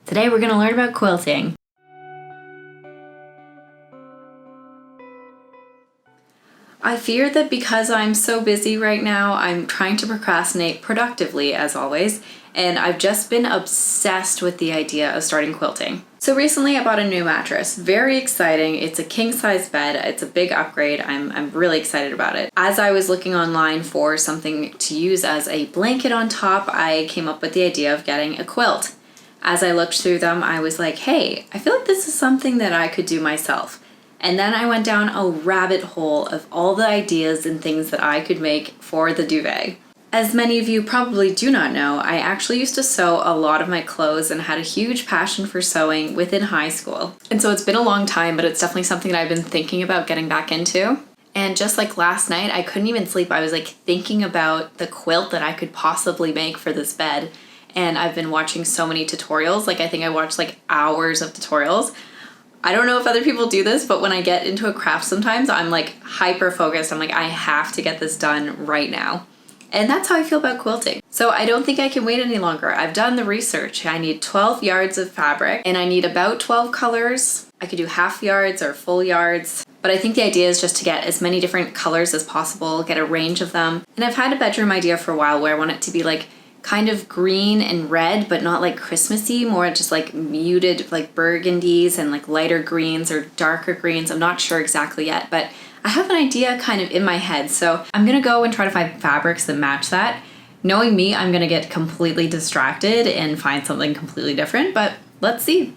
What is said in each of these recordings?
Today we're going to learn about quilting. I fear that because I'm so busy right now, I'm trying to procrastinate productively as always, and I've just been obsessed with the idea of starting quilting. So recently I bought a new mattress. Very exciting. It's a king size bed. It's a big upgrade. I'm really excited about it. As I was looking online for something to use as a blanket on top, I came up with the idea of getting a quilt. As I looked through them, I was like, hey, I feel like this is something that I could do myself. And then I went down a rabbit hole of all the ideas and things that I could make for the duvet. As many of you probably do not know, I actually used to sew a lot of my clothes and had a huge passion for sewing within high school. And so it's been a long time, but it's definitely something that I've been thinking about getting back into. And just like last night, I couldn't even sleep. I was like thinking about the quilt that I could possibly make for this bed. And I've been watching so many tutorials. Like I think I watched like hours of tutorials. I don't know if other people do this, but when I get into a craft sometimes, I'm like hyper focused. I'm like, I have to get this done right now. And that's how I feel about quilting. So I don't think I can wait any longer. I've done the research. I need 12 yards of fabric and I need about 12 colors. I could do half yards or full yards. But I think the idea is just to get as many different colors as possible, get a range of them. And I've had a bedroom idea for a while where I want it to be like kind of green and red, but not like Christmassy, more just like muted like burgundies and like lighter greens or darker greens. I'm not sure exactly yet, but I have an idea kind of in my head. So I'm gonna go and try to find fabrics that match that. Knowing me, I'm gonna get completely distracted and find something completely different, but let's see.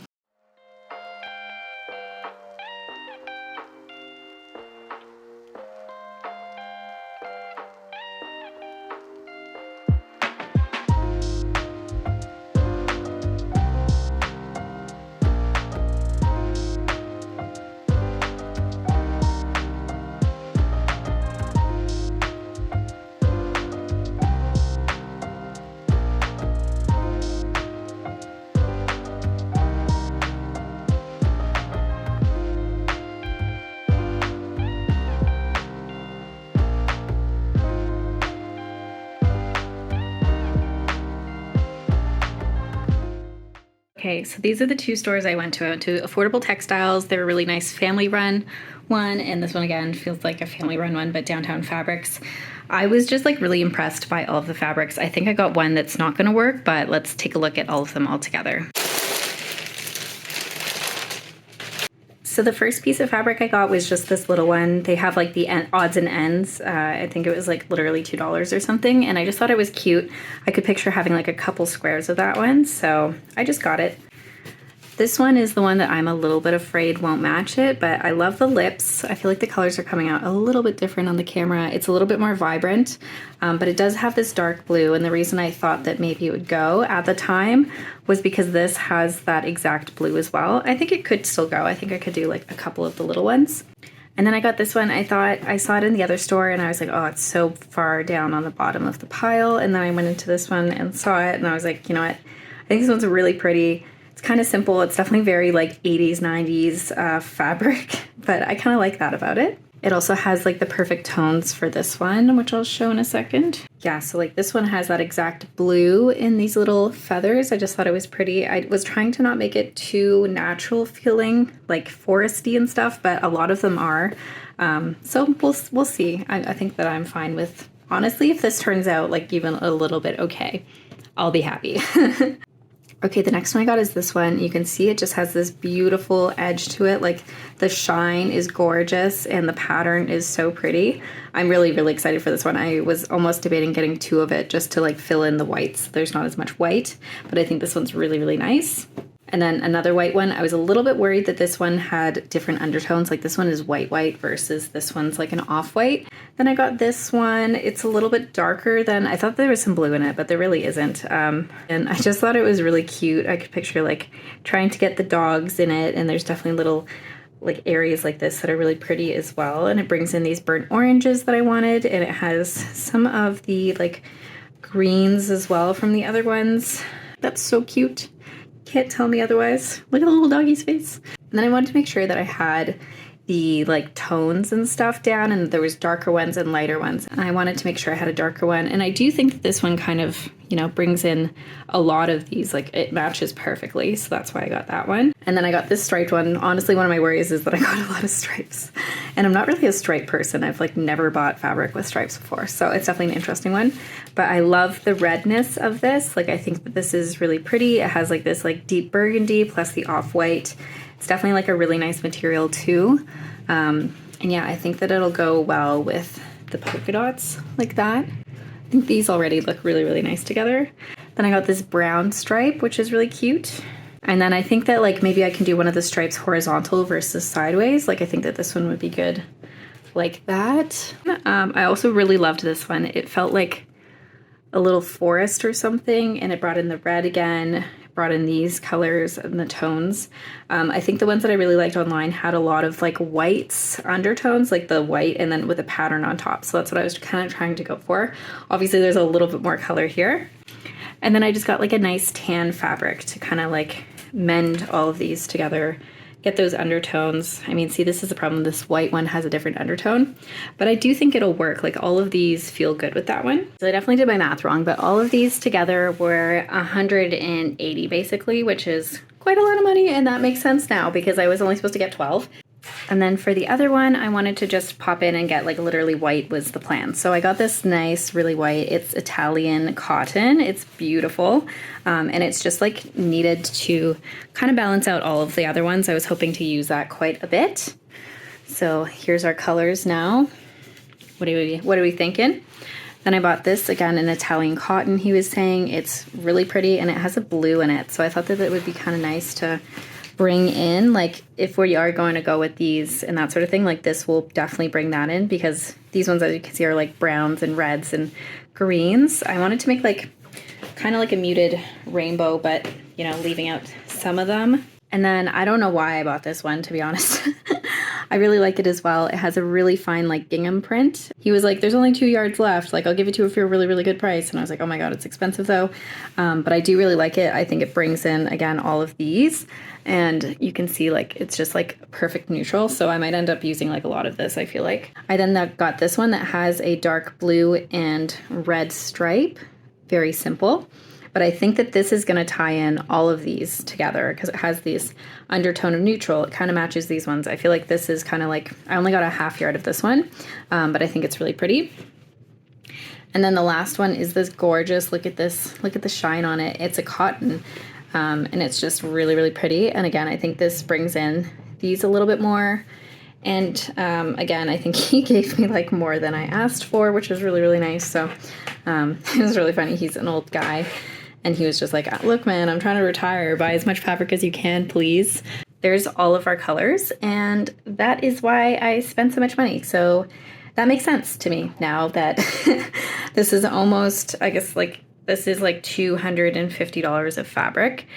Okay, so these are the two stores I went to. I went to Affordable Textiles. They're a really nice family-run one, and this one again feels like a family-run one, but Downtown Fabrics. I was just like really impressed by all of the fabrics. I think I got one that's not gonna work, but let's take a look at all of them all together. So the first piece of fabric I got was just this little one. They have like the odds and ends. I think it was like literally $2 or something. And I just thought it was cute. I could picture having like a couple squares of that one. So I just got it. This one is the one that I'm a little bit afraid won't match it, but I love the lips. I feel like the colors are coming out a little bit different on the camera. It's a little bit more vibrant, but it does have this dark blue. And the reason I thought that maybe it would go at the time was because this has that exact blue as well. I think it could still go. I think I could do like a couple of the little ones. And then I got this one. I thought I saw it in the other store and I was like, oh, it's so far down on the bottom of the pile. And then I went into this one and saw it and I was like, you know what? I think this one's really pretty. It's kind of simple. It's definitely very like 80s, 90s fabric, but I kind of like that about it. It also has like the perfect tones for this one, which I'll show in a second. Yeah, so like this one has that exact blue in these little feathers. I just thought it was pretty. I was trying to not make it too natural feeling, like foresty and stuff, but a lot of them are. So we'll see. I think that I'm fine with, honestly, if this turns out like even a little bit okay, I'll be happy. Okay, the next one I got is this one. You can see it just has this beautiful edge to it. Like the shine is gorgeous and the pattern is so pretty. I'm really, really excited for this one. I was almost debating getting two of it just to like fill in the whites. There's not as much white, but I think this one's really, really nice. And then another white one, I was a little bit worried that this one had different undertones. Like this one is white versus this one's like an off-white. Then I got this one. It's a little bit darker than, I thought there was some blue in it, but there really isn't. And I just thought it was really cute. I could picture like trying to get the dogs in it. And there's definitely little like areas like this that are really pretty as well. And it brings in these burnt oranges that I wanted. And it has some of the like greens as well from the other ones. That's so cute. Can't tell me otherwise. Look at the little doggy's face. And then I wanted to make sure that I had the like tones and stuff down, and there was darker ones and lighter ones. And I wanted to make sure I had a darker one. And I do think that this one kind of, you know, brings in a lot of these, like it matches perfectly. So that's why I got that one. And then I got this striped one. Honestly, one of my worries is that I got a lot of stripes. And I'm not really a stripe person. I've like never bought fabric with stripes before. So it's definitely an interesting one. But I love the redness of this. Like I think that this is really pretty. It has like this like deep burgundy plus the off-white. It's definitely like a really nice material too. And yeah, I think that it'll go well with the polka dots like that. I think these already look really, really nice together. Then I got this brown stripe, which is really cute. And then I think that like maybe I can do one of the stripes horizontal versus sideways. Like I think that this one would be good like that. I also really loved this one. It felt like a little forest or something, and it brought in the red again, brought in these colors and the tones. I think the ones that I really liked online had a lot of like whites undertones, like the white and then with a pattern on top. So that's what I was kind of trying to go for. Obviously there's a little bit more color here. And then I just got like a nice tan fabric to kind of like mend all of these together, get those undertones. I mean, see, this is the problem. This white one has a different undertone, but I do think it'll work. Like all of these feel good with that one. So I definitely did my math wrong, but all of these together were 180 basically, which is quite a lot of money. And that makes sense now because I was only supposed to get 12. And then for the other one, I wanted to just pop in and get like literally white was the plan. So I got this nice, really white, it's Italian cotton. It's beautiful. And it's just like needed to kind of balance out all of the other ones. I was hoping to use that quite a bit. So here's our colors now. What are we thinking? Then I bought this again in Italian cotton. He was saying it's really pretty and it has a blue in it. So I thought that it would be kind of nice to bring in, like if we are going to go with these and that sort of thing, like this will definitely bring that in because these ones, as you can see, are like browns and reds and greens. I wanted to make like kind of like a muted rainbow, but you know, leaving out some of them. And then I don't know why I bought this one, to be honest. I really like it as well. It has a really fine like gingham print. He was like, there's only 2 yards left. Like, I'll give it to you for a really, really good price. And I was like, oh my God, it's expensive though. But I do really like it. I think it brings in, again, all of these. And you can see like, it's just like perfect neutral. So I might end up using like a lot of this, I feel like. I then got this one that has a dark blue and red stripe. Very simple. But I think that this is going to tie in all of these together because it has this undertone of neutral. It kind of matches these ones. I feel like this is kind of like, I only got a half yard of this one, but I think it's really pretty. And then the last one is this gorgeous, look at this, look at the shine on it. It's a cotton and it's just really, really pretty. And again, I think this brings in these a little bit more. And again, I think he gave me like more than I asked for, which was really, really nice. So it was really funny. He's an old guy. And he was just like, look, man, I'm trying to retire. Buy as much fabric as you can, please. There's all of our colors. And that is why I spent so much money. So that makes sense to me now that this is almost, I guess, like, this is like $250 of fabric,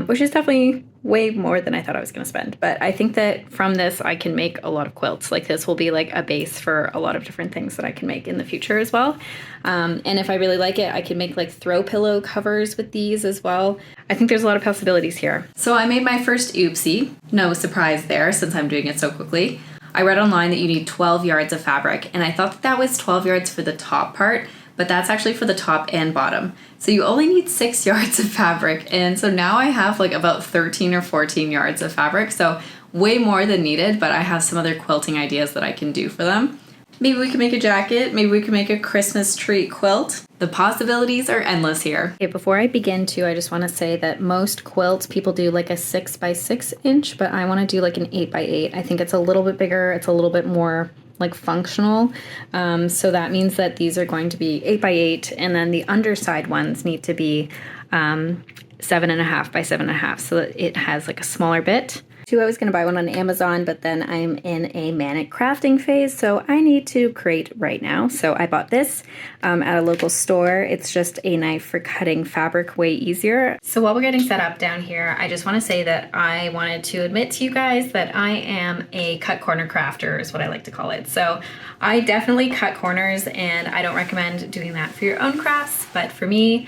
which is definitely way more than I thought I was going to spend. But I think that from this, I can make a lot of quilts. Like this will be like a base for a lot of different things that I can make in the future as well. And if I really like it, I can make like throw pillow covers with these as well. I think there's a lot of possibilities here. So I made my first oopsie. No surprise there since I'm doing it so quickly. I read online that you need 12 yards of fabric, and I thought that that was 12 yards for the top part, but that's actually for the top and bottom. So you only need 6 yards of fabric. And so now I have like about 13 or 14 yards of fabric. So way more than needed, but I have some other quilting ideas that I can do for them. Maybe we can make a jacket. Maybe we can make a Christmas tree quilt. The possibilities are endless here. Okay, before I begin too, I just want to say that most quilts, people do like a 6 by 6 inch, but I want to do like an 8 by 8. I think it's a little bit bigger. It's a little bit more like functional. So that means that these are going to be 8 by 8, and then the underside ones need to be 7.5 by 7.5, so that it has like a smaller bit. I was going to buy one on Amazon, but then I'm in a manic crafting phase, so I need to create right now. So I bought this at a local store. It's just a knife for cutting fabric way easier. So while we're getting set up down here, I just want to say that I wanted to admit to you guys that I am a cut corner crafter is what I like to call it. So I definitely cut corners, and I don't recommend doing that for your own crafts, but for me,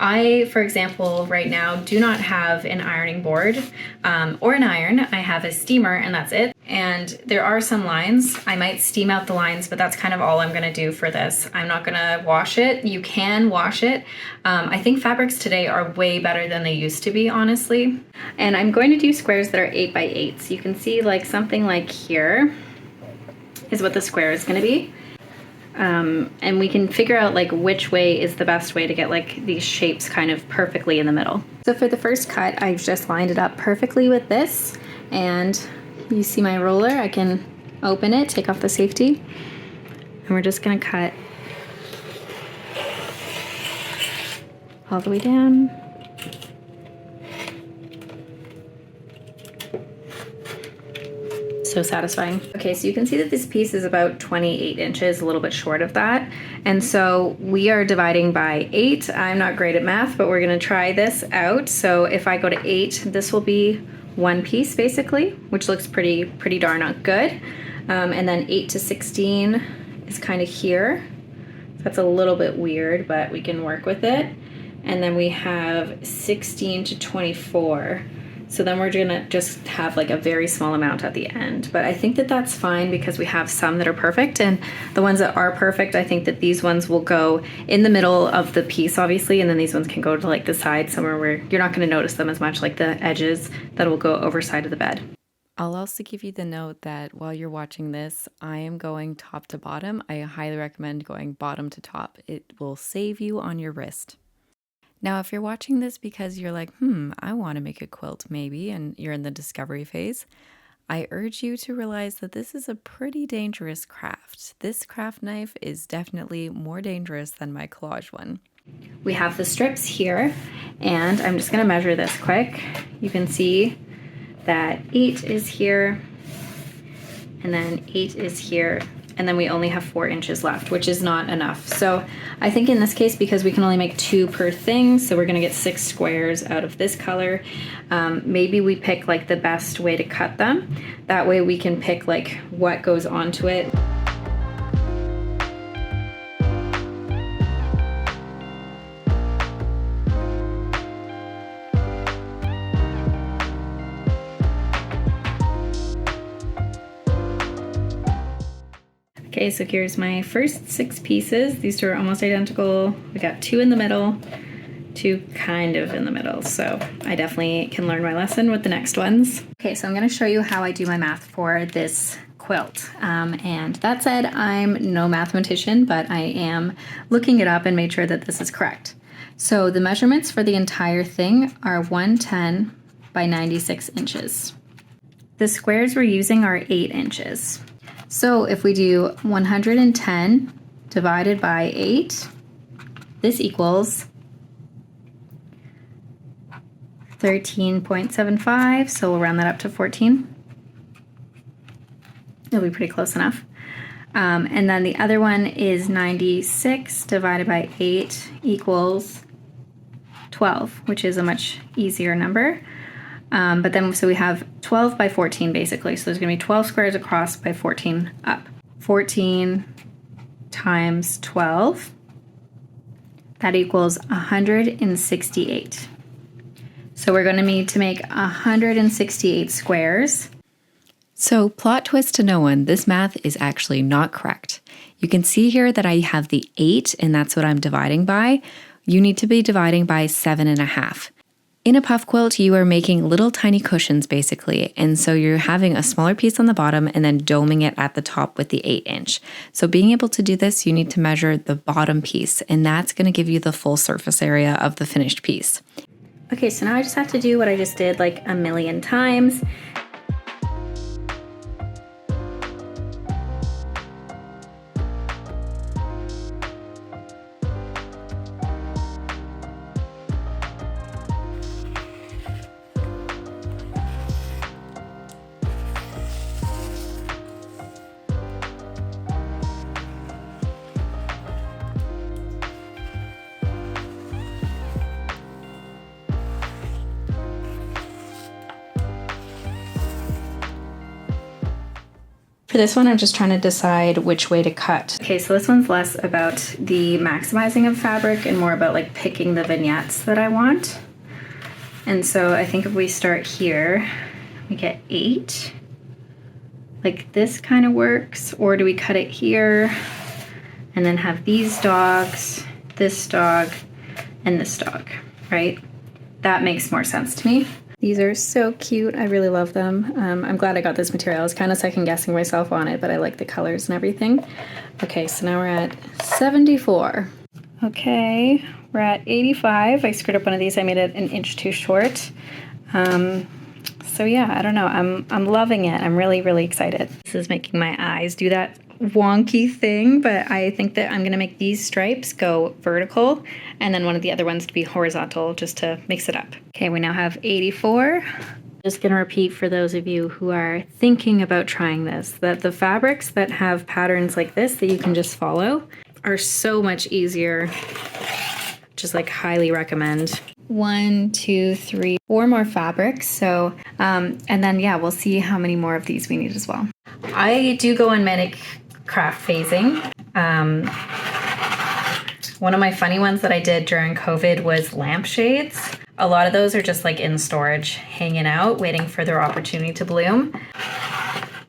I, for example, right now do not have an ironing board or an iron. I have a steamer and that's it. And there are some lines. I might steam out the lines, but that's kind of all I'm gonna do for this. I'm not gonna wash it. You can wash it. I think fabrics today are way better than they used to be, honestly. And I'm going to do squares that are 8 by 8. So you can see like something like here is what the square is gonna be. And we can figure out like which way is the best way to get like these shapes kind of perfectly in the middle. So for the first cut, I've just lined it up perfectly with this, and you see my roller, I can open it, take off the safety, and we're just gonna cut all the way down. So satisfying. Okay, so you can see that this piece is about 28 inches, a little bit short of that. And so we are dividing by 8. I'm not great at math, but we're gonna try this out. So if I go to 8, this will be one piece basically, which looks pretty darn good. And then 8 to 16 is kind of here. That's a little bit weird, but we can work with it. And then we have 16 to 24. So then we're gonna just have like a very small amount at the end. But I think that that's fine because we have some that are perfect, and the ones that are perfect, I think that these ones will go in the middle of the piece, obviously, and then these ones can go to like the side somewhere where you're not gonna notice them as much, like the edges that will go over side of the bed. I'll also give you the note that while you're watching this, I am going top to bottom. I highly recommend going bottom to top. It will save you on your wrist. Now, if you're watching this because you're like, I want to make a quilt maybe, and you're in the discovery phase, I urge you to realize that this is a pretty dangerous craft. This craft knife is definitely more dangerous than my collage one. We have the strips here, and I'm just gonna measure this quick. You can see that 8 is here, and then 8 is here, and then we only have 4 inches left, which is not enough. So I think in this case, because we can only make 2 per thing, so we're gonna get 6 squares out of this color, maybe we pick like the best way to cut them. That way we can pick like what goes onto it. Okay, so here's my first 6 pieces. These 2 are almost identical. We got 2 in the middle, 2 kind of in the middle. So I definitely can learn my lesson with the next ones. Okay, so I'm gonna show you how I do my math for this quilt. And that said, I'm no mathematician, but I am looking it up and made sure that this is correct. So the measurements for the entire thing are 110 by 96 inches. The squares we're using are 8 inches. So if we do 110 divided by 8, this equals 13.75, so we'll round that up to 14. It'll be pretty close enough. And then the other one is 96 divided by 8 equals 12, which is a much easier number. But then, so we have 12 by 14 basically. So there's gonna be 12 squares across by 14 up. 14 times 12, that equals 168. So we're gonna need to make 168 squares. So plot twist to no one, this math is actually not correct. You can see here that I have the 8 and that's what I'm dividing by. You need to be dividing by 7.5. In a puff quilt, you are making little tiny cushions basically, and so you're having a smaller piece on the bottom and then doming it at the top with the 8-inch. So being able to do this, you need to measure the bottom piece, and that's going to give you the full surface area of the finished piece. Okay, so now I just have to do what I just did like a million times. For this one, I'm just trying to decide which way to cut. Okay, so this one's less about the maximizing of fabric and more about like picking the vignettes that I want. And so I think if we start here, we get 8. like this kind of works, or do we cut it here and then have these dogs, this dog, and this dog, right? That makes more sense to me. These are so cute. I really love them. I'm glad I got this material. I was kind of second guessing myself on it, but I like the colors and everything. Okay, so now we're at 74. Okay, we're at 85. I screwed up one of these. I made it an inch too short. So yeah, I don't know. I'm loving it. I'm really, really excited. This is making my eyes do that wonky thing, but I think that I'm gonna make these stripes go vertical and then one of the other ones to be horizontal just to mix it up. Okay, we now have 84. Just gonna repeat for those of you who are thinking about trying this, that the fabrics that have patterns like this that you can just follow are so much easier. Just like highly recommend. 1, 2, 3, 4 more fabrics. So, and then yeah, we'll see how many more of these we need as well. I do go on manic craft phasing. One of my funny ones that I did during COVID was lampshades. A lot of those are just like in storage, hanging out, waiting for their opportunity to bloom.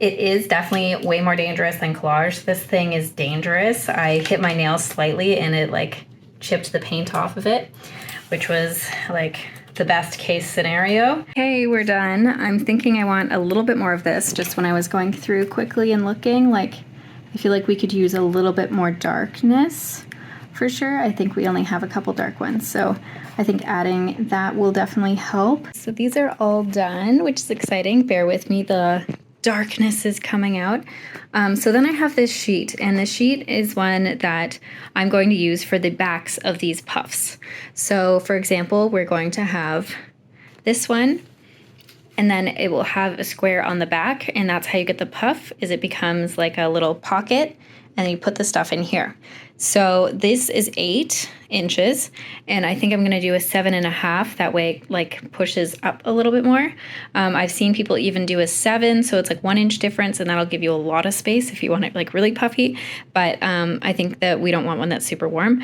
It is definitely way more dangerous than collage. This thing is dangerous. I hit my nail slightly and it like chipped the paint off of it, which was like the best case scenario. Okay, we're done. I'm thinking I want a little bit more of this. Just when I was going through quickly and looking, like I feel like we could use a little bit more darkness for sure. I think we only have a couple dark ones, so I think adding that will definitely help. So these are all done, which is exciting. Bear with me, the darkness is coming out. So then I have this sheet, and the sheet is one that I'm going to use for the backs of these puffs. So for example, we're going to have this one, and then it will have a square on the back, and that's how you get the puff, is it becomes like a little pocket, and then you put the stuff in here. So this is 8 inches, and I think I'm gonna do a 7.5. That way it like pushes up a little bit more. I've seen people even do a 7, so it's like 1 inch difference, and that'll give you a lot of space if you want it like really puffy. But I think that we don't want one that's super warm.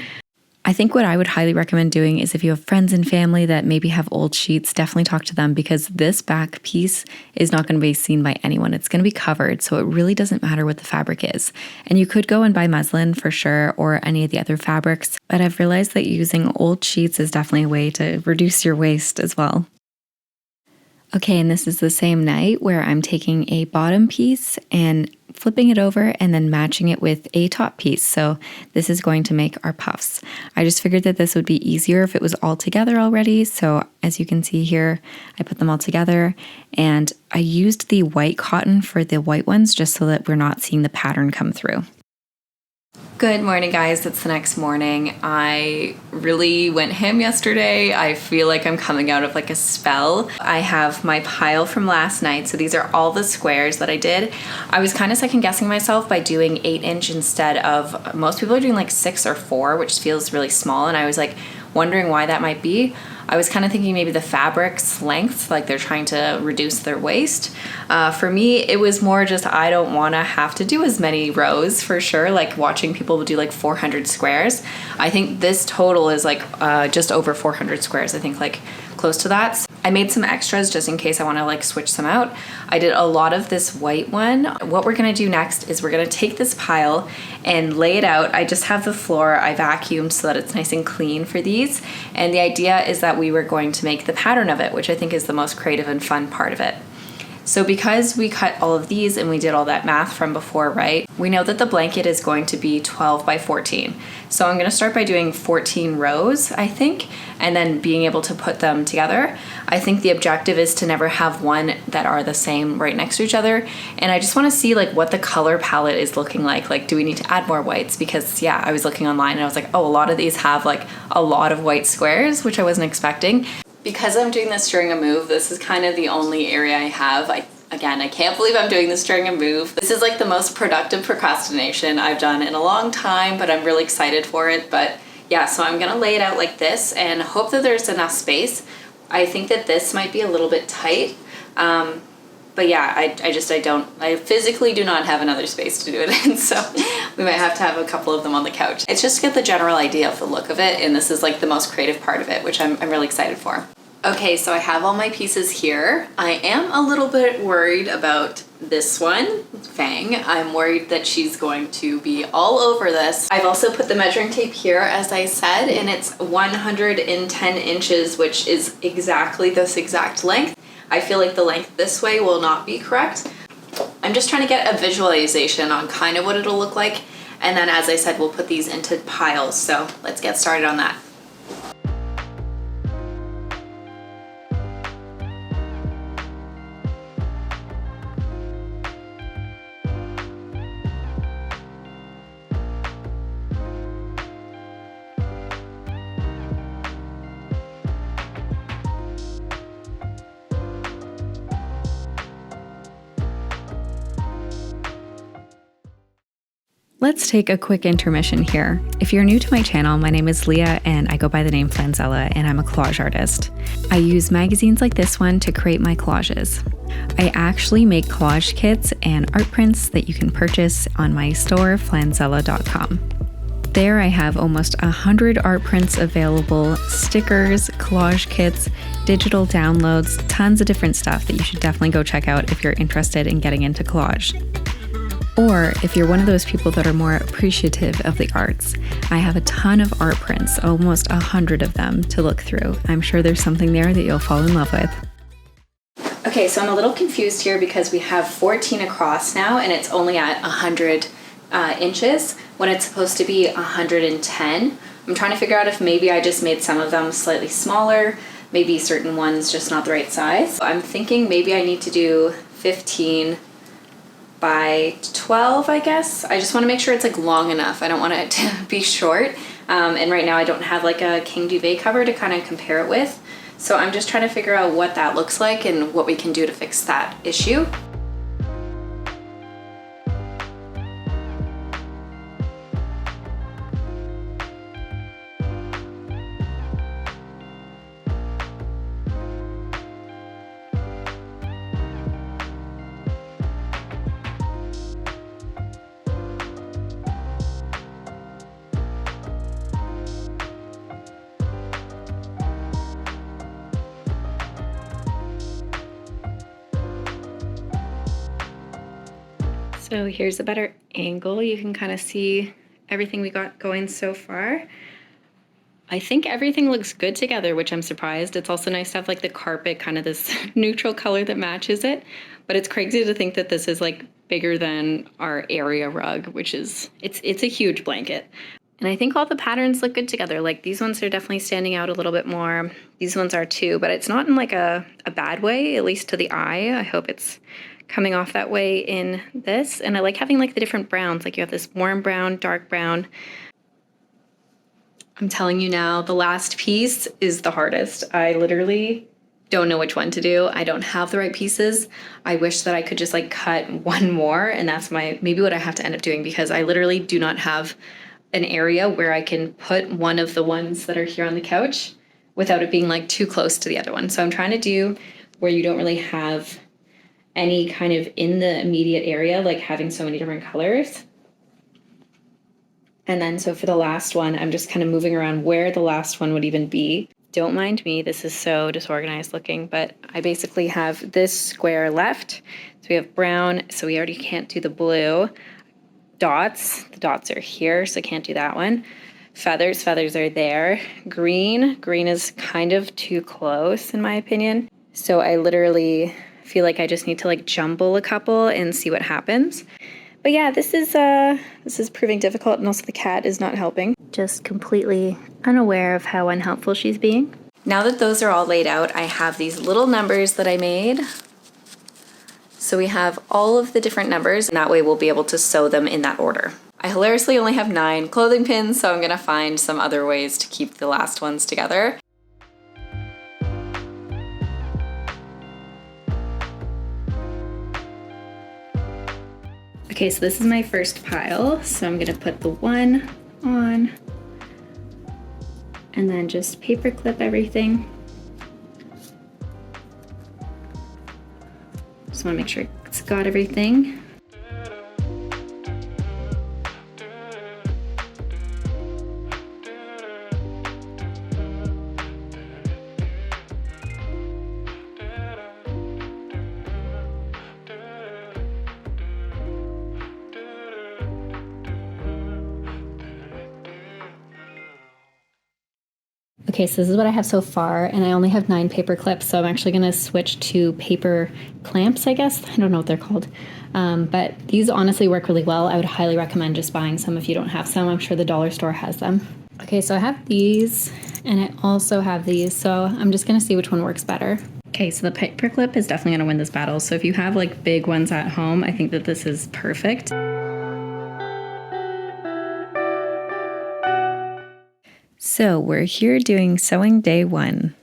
I think what I would highly recommend doing is if you have friends and family that maybe have old sheets, definitely talk to them, because this back piece is not going to be seen by anyone. It's going to be covered, so it really doesn't matter what the fabric is. And you could go and buy muslin for sure, or any of the other fabrics, but I've realized that using old sheets is definitely a way to reduce your waste as well. Okay, and this is the same night where I'm taking a bottom piece and flipping it over and then matching it with a top piece. So this is going to make our puffs. I just figured that this would be easier if it was all together already. So as you can see here, I put them all together, and I used the white cotton for the white ones just so that we're not seeing the pattern come through. Good morning, guys. It's the next morning. I really went ham yesterday. I feel like I'm coming out of like a spell. I have my pile from last night. So these are all the squares that I did. I was kind of second guessing myself by doing 8 inch instead of, most people are doing like 6 or 4, which feels really small. And I was like wondering why that might be. I was kind of thinking maybe the fabric's length, like they're trying to reduce their waste. For me, it was more just I don't want to have to do as many rows for sure, like watching people do like 400 squares. I think this total is like just over 400 squares, I think like close to that. I made some extras just in case I want to like switch some out. I did a lot of this white one. What we're going to do next is we're going to take this pile and lay it out. I just have the floor I vacuumed so that it's nice and clean for these. And the idea is that we were going to make the pattern of it, which I think is the most creative and fun part of it. So because we cut all of these and we did all that math from before, right? We know that the blanket is going to be 12 by 14. So I'm going to start by doing 14 rows, I think, and then being able to put them together. I think the objective is to never have one that are the same right next to each other. And I just want to see like what the color palette is looking like. Like, do we need to add more whites? Because yeah, I was looking online and I was like, oh, a lot of these have like a lot of white squares, which I wasn't expecting. Because I'm doing this during a move, this is kind of the only area I have. Again, I can't believe I'm doing this during a move. This is like the most productive procrastination I've done in a long time, but I'm really excited for it. But yeah, so I'm gonna lay it out like this and hope that there's enough space. I think that this might be a little bit tight. But yeah, I physically do not have another space to do it in, so we might have to have a couple of them on the couch. It's just to get the general idea of the look of it, and this is like the most creative part of it, which I'm really excited for. Okay, so I have all my pieces here. I am a little bit worried about this one, Fang. I'm worried that she's going to be all over this. I've also put the measuring tape here, as I said, and it's 110 inches, which is exactly this exact length. I feel like the length this way will not be correct. I'm just trying to get a visualization on kind of what it'll look like. And then, as I said, we'll put these into piles. So let's get started on that. Let's take a quick intermission here. If you're new to my channel, my name is Leah and I go by the name Flanzella and I'm a collage artist. I use magazines like this one to create my collages. I actually make collage kits and art prints that you can purchase on my store, flanzella.com. There I have almost 100 art prints available, stickers, collage kits, digital downloads, tons of different stuff that you should definitely go check out if you're interested in getting into collage. Or if you're one of those people that are more appreciative of the arts, I have a ton of art prints, almost 100 of them to look through. I'm sure there's something there that you'll fall in love with. Okay, so I'm a little confused here because we have 14 across now and it's only at 100 inches when it's supposed to be 110. I'm trying to figure out if maybe I just made some of them slightly smaller, maybe certain ones just not the right size. I'm thinking maybe I need to do 15 by 12, I guess. I just want to make sure it's like long enough. I don't want it to be short. And right now I don't have like a king duvet cover to kind of compare it with. So I'm just trying to figure out what that looks like and what we can do to fix that issue. So here's a better angle. You can kind of see everything we got going so far. I think everything looks good together, which I'm surprised. It's also nice to have like the carpet, kind of this neutral color that matches it. But it's crazy to think that this is like bigger than our area rug, which is, it's a huge blanket. And I think all the patterns look good together. Like these ones are definitely standing out a little bit more. These ones are too, but it's not in like a bad way, at least to the eye. I hope it's coming off that way in this. And I like having like the different browns. Like you have this warm brown, dark brown. I'm telling you now, the last piece is the hardest. I literally don't know which one to do. I don't have the right pieces. I wish that I could just like cut one more, and that's maybe what I have to end up doing, because I literally do not have an area where I can put one of the ones that are here on the couch without it being like too close to the other one. So I'm trying to do where you don't really have any kind of in the immediate area, like having so many different colors. And then so for the last one, I'm just kind of moving around where the last one would even be. Don't mind me, this is so disorganized looking, but I basically have this square left. So we have brown, so we already can't do the blue. Dots, the dots are here, so I can't do that one. Feathers, feathers are there. Green is kind of too close in my opinion. So I literally feel like I just need to like jumble a couple and see what happens. But yeah, this is proving difficult, and also the cat is not helping. Just completely unaware of how unhelpful she's being. Now that those are all laid out, I have these little numbers that I made. So we have all of the different numbers, and that way we'll be able to sew them in that order. I hilariously only have 9 clothing pins, so I'm gonna find some other ways to keep the last ones together. Okay, so this is my first pile, so I'm gonna put the one on and then just paper clip everything. Just wanna make sure it's got everything. Okay, so this is what I have so far, and I only have 9 paper clips, so I'm actually going to switch to paper clamps, I guess. I don't know what they're called. But these honestly work really well. I would highly recommend just buying some if you don't have some. I'm sure the dollar store has them. Okay, so I have these, and I also have these, so I'm just going to see which one works better. Okay, so the paper clip is definitely going to win this battle. So if you have like big ones at home, I think that this is perfect. So we're here doing sewing day 1.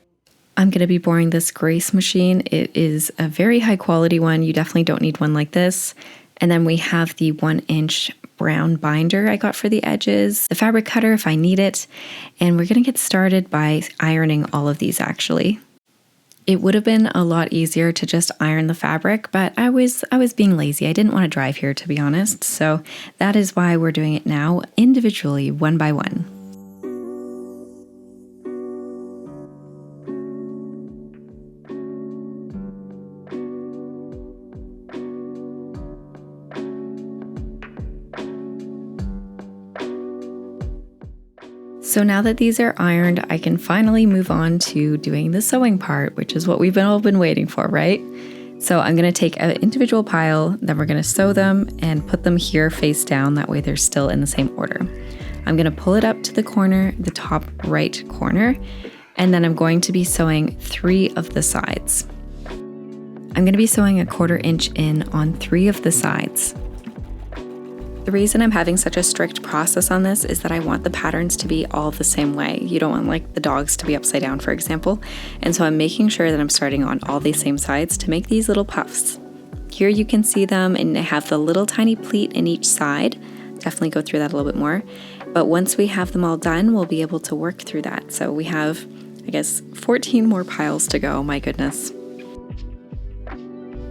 I'm going to be borrowing this Grace machine. It is a very high quality one. You definitely don't need one like this. And then we have the 1-inch brown binder I got for the edges, the fabric cutter if I need it. And we're going to get started by ironing all of these actually. It would have been a lot easier to just iron the fabric, but I was being lazy. I didn't want to drive here, to be honest. So that is why we're doing it now individually, one by one. So now that these are ironed, I can finally move on to doing the sewing part, which is what we've all been waiting for, right? So I'm going to take an individual pile, then we're going to sew them and put them here face down. That way they're still in the same order. I'm going to pull it up to the corner, the top right corner, and then I'm going to be sewing 3 of the sides. I'm going to be sewing a 1/4 inch in on 3 of the sides. The reason I'm having such a strict process on this is that I want the patterns to be all the same way. You don't want like the dogs to be upside down, for example. And so I'm making sure that I'm starting on all these same sides to make these little puffs. Here you can see them and they have the little tiny pleat in each side. Definitely go through that a little bit more. But once we have them all done, we'll be able to work through that. So we have, I guess, 14 more piles to go, my goodness.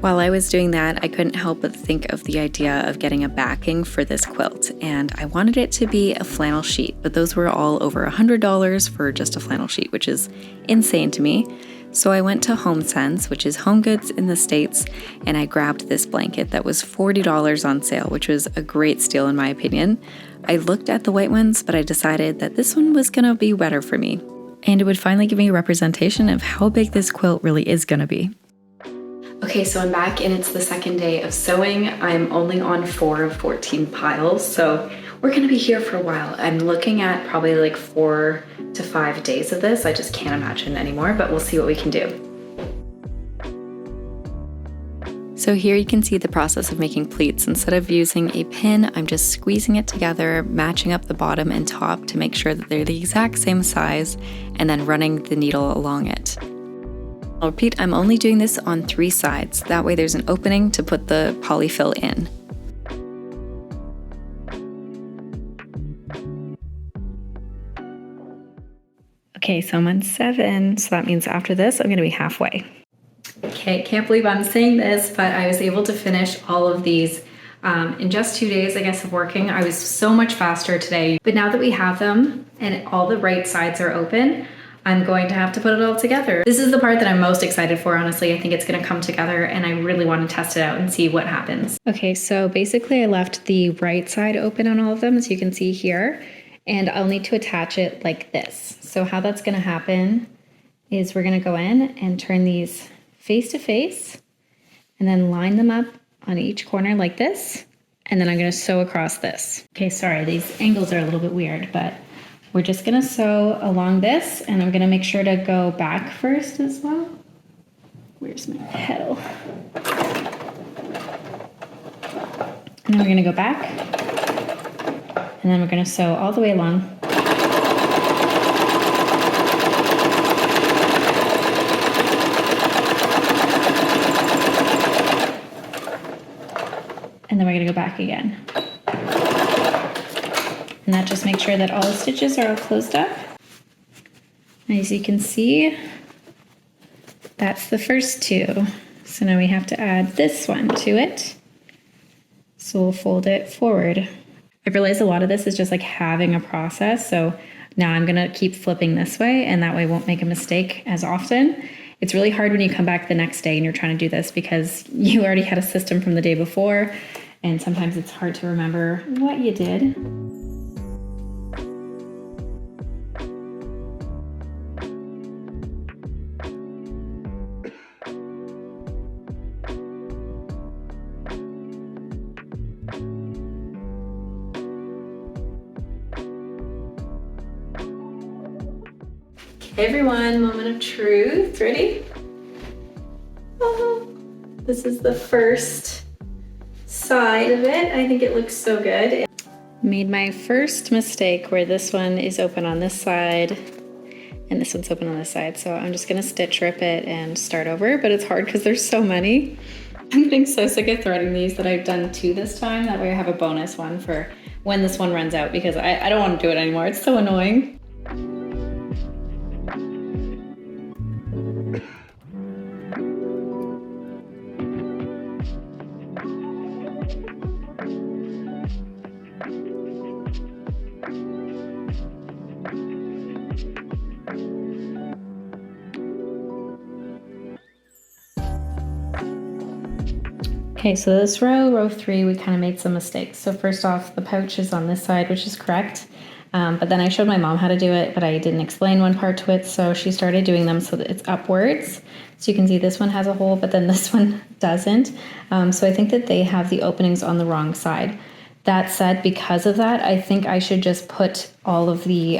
While I was doing that, I couldn't help but think of the idea of getting a backing for this quilt, and I wanted it to be a flannel sheet, but those were all over $100 for just a flannel sheet, which is insane to me. So I went to HomeSense, which is Home Goods in the States, and I grabbed this blanket that was $40 on sale, which was a great steal in my opinion. I looked at the white ones, but I decided that this one was gonna be better for me, and it would finally give me a representation of how big this quilt really is gonna be. Okay, so I'm back and it's the second day of sewing. I'm only on 4 of 14 piles, so we're gonna be here for a while. I'm looking at probably like 4 to 5 days of this. I just can't imagine anymore, but we'll see what we can do. So here you can see the process of making pleats. Instead of using a pin, I'm just squeezing it together, matching up the bottom and top to make sure that they're the exact same size, and then running the needle along it. I'll repeat, I'm only doing this on 3 sides. That way there's an opening to put the polyfill in. Okay, so I'm on 7, so that means after this, I'm gonna be halfway. Okay, can't believe I'm saying this, but I was able to finish all of these in just 2 days, I guess, of working. I was so much faster today. But now that we have them and all the right sides are open, I'm going to have to put it all together. This is the part that I'm most excited for, honestly. I think it's gonna come together and I really want to test it out and see what happens. Okay, so basically I left the right side open on all of them, as you can see here, and I'll need to attach it like this. So how that's gonna happen is we're gonna go in and turn these face to face and then line them up on each corner like this, and then I'm gonna sew across this. Okay, sorry, these angles are a little bit weird, but we're just gonna sew along this, and I'm gonna make sure to go back first as well. Where's my pedal? And then we're gonna go back, and then we're gonna sew all the way along. And then we're gonna go back again. And that just makes sure that all the stitches are all closed up. As you can see, that's the first 2. So now we have to add this one to it. So we'll fold it forward. I realize a lot of this is just like having a process. So now I'm gonna keep flipping this way, and that way I won't make a mistake as often. It's really hard when you come back the next day and you're trying to do this because you already had a system from the day before, and sometimes it's hard to remember what you did. Okay, everyone, moment of truth. Ready? Oh, this is the first side of it. I think it looks so good. Made my first mistake where this one is open on this side and this one's open on this side. So I'm just gonna stitch rip it and start over, but it's hard because there's so many. I'm getting so sick of threading these that I've done 2 this time. That way I have a bonus one for when this one runs out, because I don't want to do it anymore. It's so annoying. Okay, so this row 3, we kind of made some mistakes. So first off, the pouch is on this side, which is correct. But then I showed my mom how to do it, but I didn't explain one part to it. So she started doing them so that it's upwards. So you can see this one has a hole, but then this one doesn't. So I think that they have the openings on the wrong side. That said, because of that, I think I should just put all of the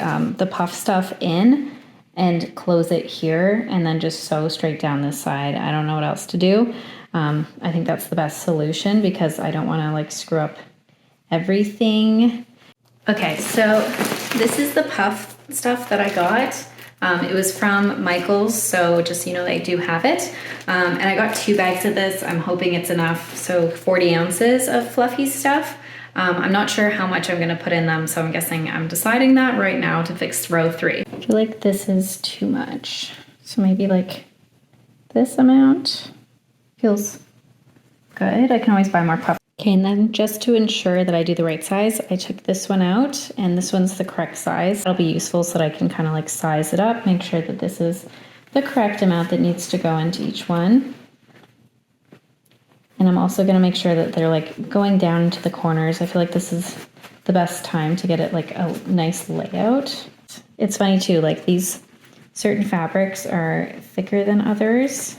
puff stuff in and close it here and then just sew straight down this side. I don't know what else to do. I think that's the best solution because I don't want to like screw up everything. Okay, so this is the puff stuff that I got. It was from Michael's, so just so you know, they do have it. And I got 2 bags of this. I'm hoping it's enough. So 40 ounces of fluffy stuff. I'm not sure how much I'm going to put in them, so I'm guessing I'm deciding that right now to fix row 3. I feel like this is too much. So maybe like this amount feels good. I can always buy more puff. Okay, and then just to ensure that I do the right size, I took this one out and this one's the correct size. That'll be useful so that I can kind of like size it up, make sure that this is the correct amount that needs to go into each one. And I'm also going to make sure that they're like going down into the corners. I feel like this is the best time to get it like a nice layout. It's funny too, like these certain fabrics are thicker than others.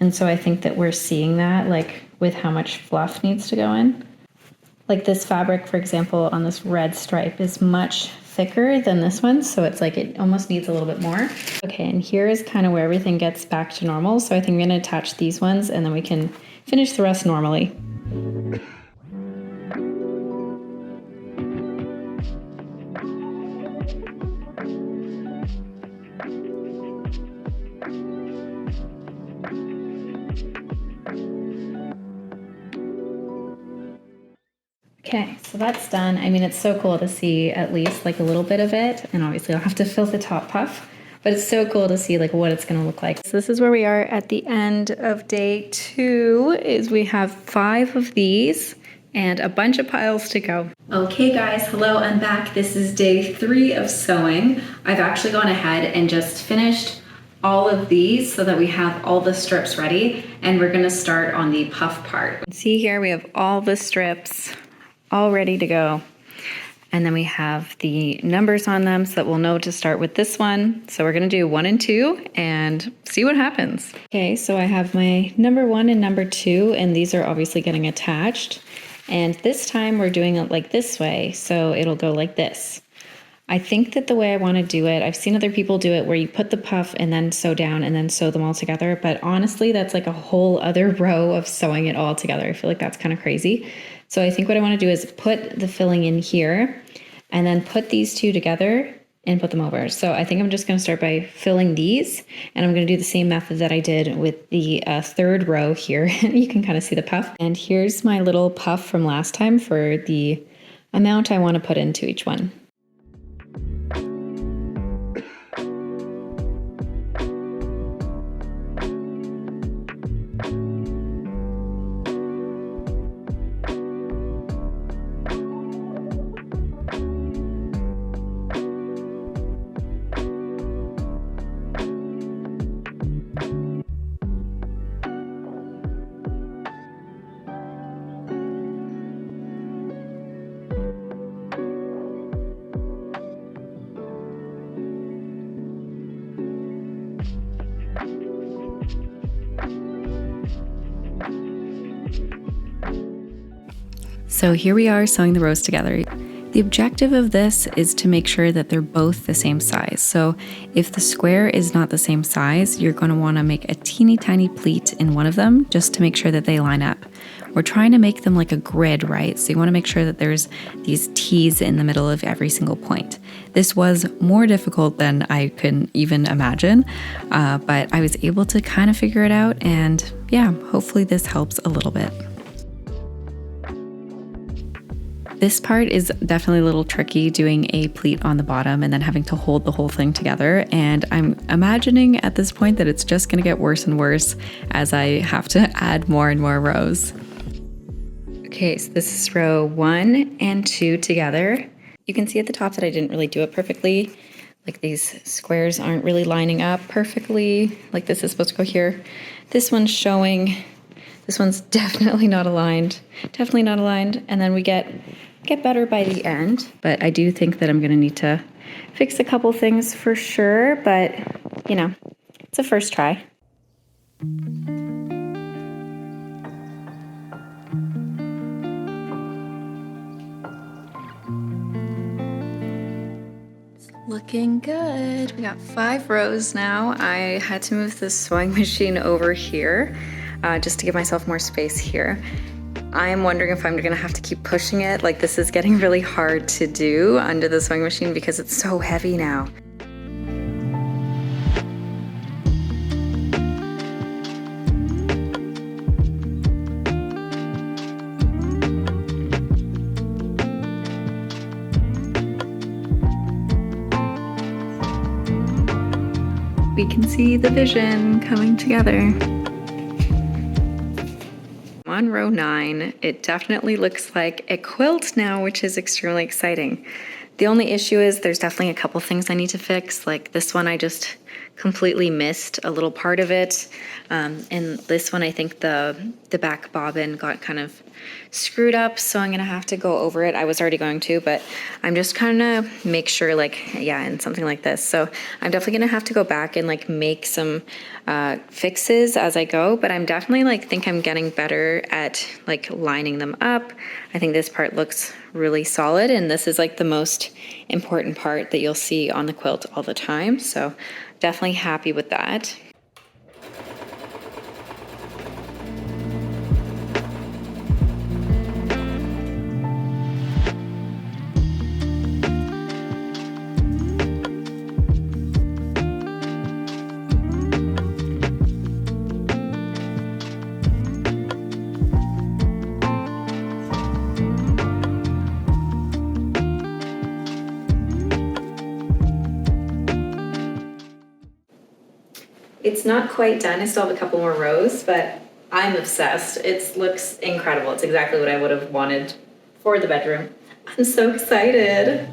And so I think that we're seeing that like with how much fluff needs to go in. Like this fabric, for example, on this red stripe is much thicker than this one. So it's like it almost needs a little bit more. Okay, and here is kind of where everything gets back to normal. So I think I'm going to attach these ones and then we can finish the rest normally. Okay, so that's done. I mean, it's so cool to see at least like a little bit of it, and obviously I'll have to fill the top puff, but it's so cool to see like what it's gonna look like. So this is where we are at the end of day 2, is we have 5 of these and a bunch of piles to go. Okay guys, hello, I'm back. This is day 3 of sewing. I've actually gone ahead and just finished all of these so that we have all the strips ready, and we're gonna start on the puff part. See here, we have all the strips all ready to go. And then we have the numbers on them so that we'll know to start with this one. So we're gonna do 1 and 2 and see what happens. Okay, so I have my number 1 and number 2, and these are obviously getting attached. And this time we're doing it like this way, so it'll go like this. I think that the way I want to do it, I've seen other people do it where you put the puff and then sew down and then sew them all together, but honestly that's like a whole other row of sewing it all together. I feel like that's kind of crazy. So I think what I want to do is put the filling in here and then put these 2 together and put them over. So I think I'm just going to start by filling these, and I'm going to do the same method that I did with the 3rd row here. You can kind of see the puff. And here's my little puff from last time for the amount I want to put into each one. So here we are sewing the rows together. The objective of this is to make sure that they're both the same size. So if the square is not the same size, you're going to want to make a teeny tiny pleat in one of them just to make sure that they line up. We're trying to make them like a grid, right? So you want to make sure that there's these T's in the middle of every single point. This was more difficult than I could even imagine, but I was able to kind of figure it out, and yeah, hopefully this helps a little bit. This part is definitely a little tricky, doing a pleat on the bottom and then having to hold the whole thing together. And I'm imagining at this point that it's just going to get worse and worse as I have to add more and more rows. Okay, so this is row 1 and 2 together. You can see at the top that I didn't really do it perfectly. Like these squares aren't really lining up perfectly. Like this is supposed to go here. This one's showing. This one's definitely not aligned. Definitely not aligned. And then we get better by the end. But I do think that I'm gonna need to fix a couple things for sure, but you know, it's a first try. It's looking good. We got 5 rows now. I had to move the sewing machine over here just to give myself more space here. I'm wondering if I'm gonna have to keep pushing it. Like this is getting really hard to do under the sewing machine because it's so heavy now. We can see the vision coming together. On row 9, it definitely looks like a quilt now, which is extremely exciting. The only issue is there's definitely a couple things I need to fix. Like this one, I just completely missed a little part of it. And this one, I think the back bobbin got kind of screwed up, so I'm gonna have to go over it. I was already going to, but I'm just kind of make sure, like, yeah, in something like this. So I'm definitely gonna have to go back and like make some fixes as I go, but I'm definitely like think I'm getting better at like lining them up. I think this part looks really solid, and this is like the most important part that you'll see on the quilt all the time. So definitely happy with that. It's not quite done. I still have a couple more rows, but I'm obsessed. It looks incredible. It's exactly what I would have wanted for the bedroom. I'm so excited.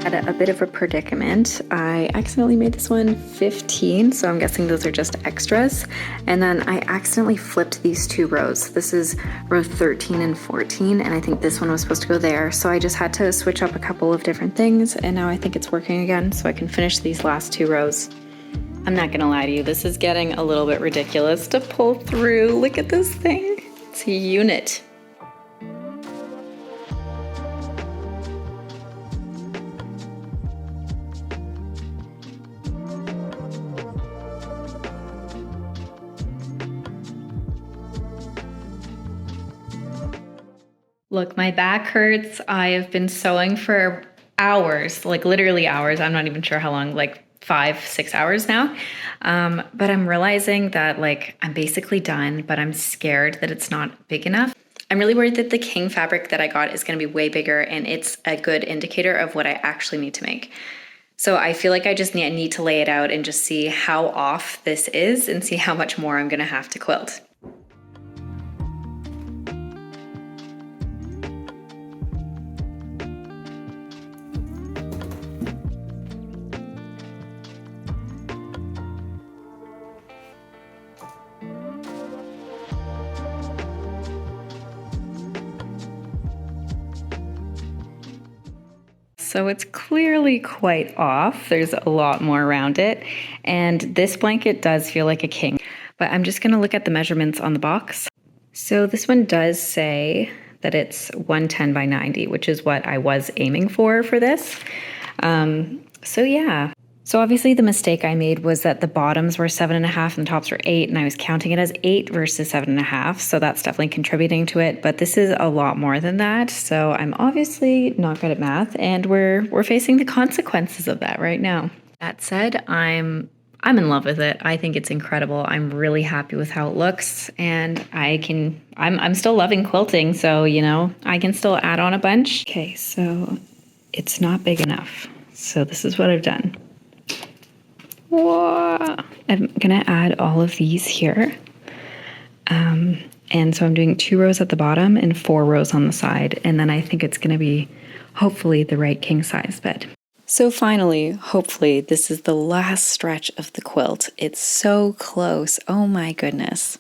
Had a bit of a predicament. I accidentally made this one 15, so I'm guessing those are just extras. And then I accidentally flipped these 2 rows. This is row 13 and 14, and I think this one was supposed to go there. So I just had to switch up a couple of different things, and now I think it's working again, so I can finish these last 2 rows. I'm not gonna lie to you, this is getting a little bit ridiculous to pull through. Look at this thing. It's a unit. Look, my back hurts. I have been sewing for hours, like literally hours. I'm not even sure how long, like 5-6 hours now. But I'm realizing that like I'm basically done, but I'm scared that it's not big enough. I'm really worried that the king fabric that I got is gonna be way bigger, and it's a good indicator of what I actually need to make. So I feel like I just need to lay it out and just see how off this is and see how much more I'm gonna have to quilt. So it's clearly quite off. There's a lot more around it. And this blanket does feel like a king. But I'm just gonna look at the measurements on the box. So this one does say that it's 110 by 90, which is what I was aiming for this. So yeah. So obviously the mistake I made was that the bottoms were 7.5 and the tops were 8, and I was counting it as 8 versus 7.5. So that's definitely contributing to it. But this is a lot more than that. So I'm obviously not good at math, and we're facing the consequences of that right now. That said, I'm in love with it. I think it's incredible. I'm really happy with how it looks, and I'm still loving quilting. So, you know, I can still add on a bunch. Okay, so it's not big enough. So this is what I've done. Whoa. I'm gonna add all of these here. And so I'm doing 2 rows at the bottom and 4 rows on the side. And then I think it's gonna be hopefully the right king size bed. So finally, hopefully, this is the last stretch of the quilt. It's so close. Oh my goodness.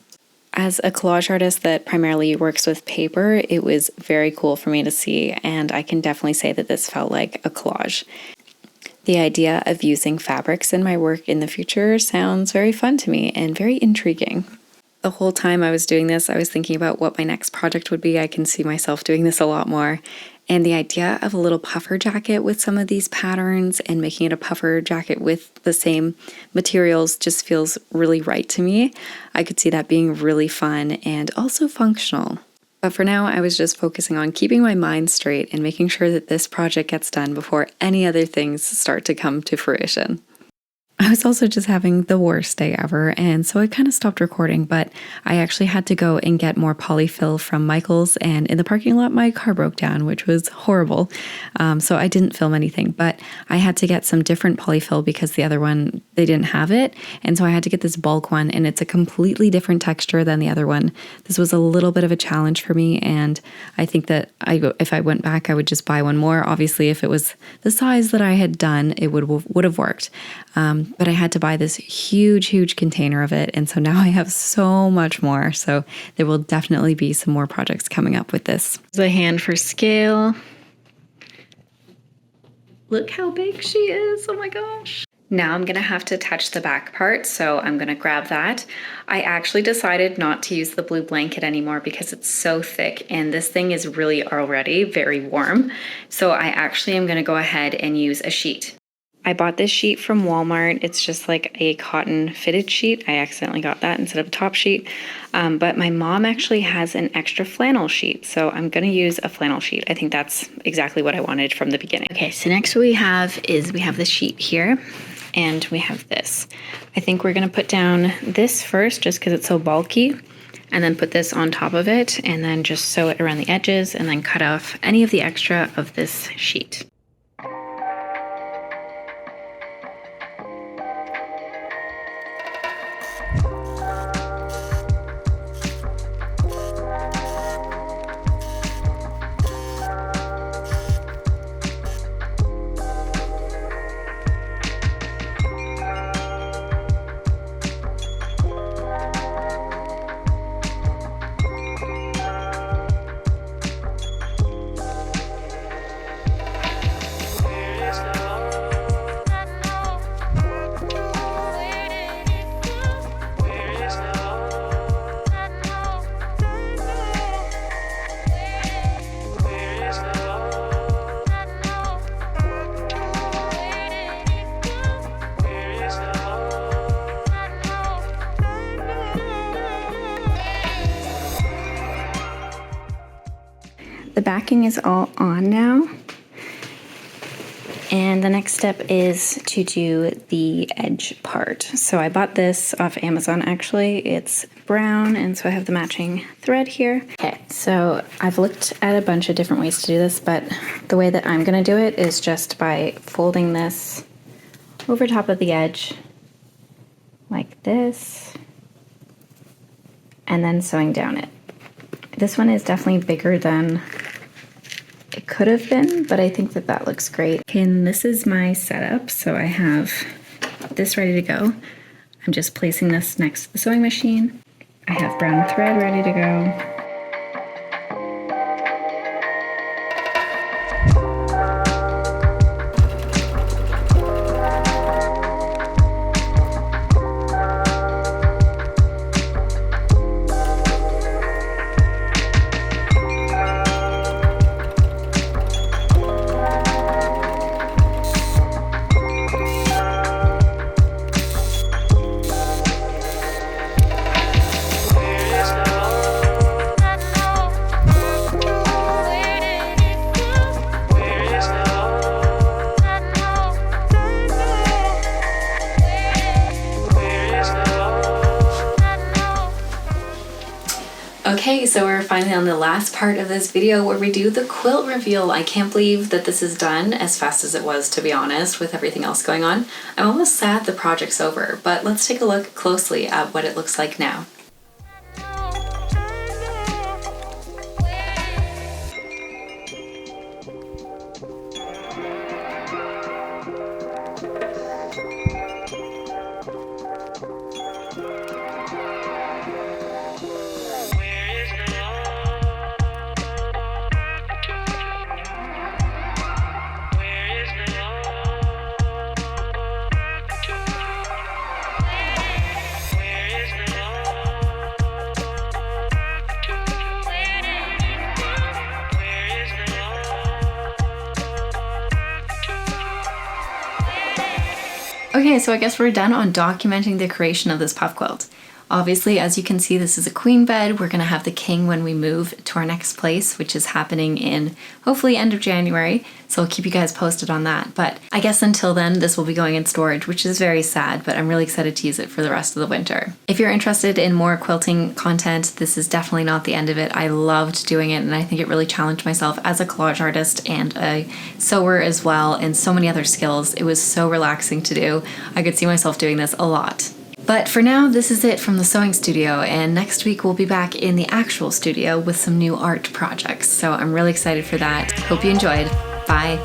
As a collage artist that primarily works with paper, it was very cool for me to see, and I can definitely say that this felt like a collage. The idea of using fabrics in my work in the future sounds very fun to me and very intriguing. The whole time I was doing this, I was thinking about what my next project would be. I can see myself doing this a lot more. And the idea of a little puffer jacket with some of these patterns and making it a puffer jacket with the same materials just feels really right to me. I could see that being really fun and also functional. But for now, I was just focusing on keeping my mind straight and making sure that this project gets done before any other things start to come to fruition. I was also just having the worst day ever, and so I kind of stopped recording, but I actually had to go and get more polyfill from Michael's, and in the parking lot my car broke down, which was horrible. So I didn't film anything, but I had to get some different polyfill because the other one, they didn't have it, and so I had to get this bulk one, and it's a completely different texture than the other one. This was a little bit of a challenge for me, and I think that if I went back, I would just buy one more. Obviously, if it was the size that I had done, it would have worked. But I had to buy this huge container of it. And so now I have so much more. So there will definitely be some more projects coming up with this. The hand for scale. Look how big she is. Oh my gosh. Now I'm gonna have to touch the back part, so I'm gonna grab that. I actually decided not to use the blue blanket anymore because it's so thick and this thing is really already very warm. So I actually am gonna go ahead and use a sheet. I bought this sheet from Walmart. It's just like a cotton fitted sheet. I accidentally got that instead of a top sheet. But my mom actually has an extra flannel sheet, so I'm gonna use a flannel sheet. I think that's exactly what I wanted from the beginning. Okay, so next we have the sheet here, and we have this. I think we're gonna put down this first just because it's so bulky, and then put this on top of it, and then just sew it around the edges, and then cut off any of the extra of this sheet. The backing is all on now. And the next step is to do the edge part. So I bought this off Amazon actually. It's brown, and so I have the matching thread here. Okay, so I've looked at a bunch of different ways to do this, but the way that I'm gonna do it is just by folding this over top of the edge like this, and then sewing down it. This one is definitely bigger than it could have been, but I think that that looks great. Okay, and this is my setup. So I have this ready to go. I'm just placing this next to the sewing machine. I have brown thread ready to go. Okay, so we're finally on the last part of this video where we do the quilt reveal. I can't believe that this is done as fast as it was, to be honest, with everything else going on. I'm almost sad the project's over, but let's take a look closely at what it looks like now. Okay, so I guess we're done on documenting the creation of this puff quilt. Obviously, as you can see, this is a queen bed. We're gonna have the king when we move to our next place, which is happening in hopefully end of January. So I'll keep you guys posted on that. But I guess until then, this will be going in storage, which is very sad, but I'm really excited to use it for the rest of the winter. If you're interested in more quilting content, this is definitely not the end of it. I loved doing it, and I think it really challenged myself as a collage artist and a sewer as well, and so many other skills. It was so relaxing to do. I could see myself doing this a lot. But for now, this is it from the sewing studio, and next week we'll be back in the actual studio with some new art projects. So I'm really excited for that. Hope you enjoyed. Bye.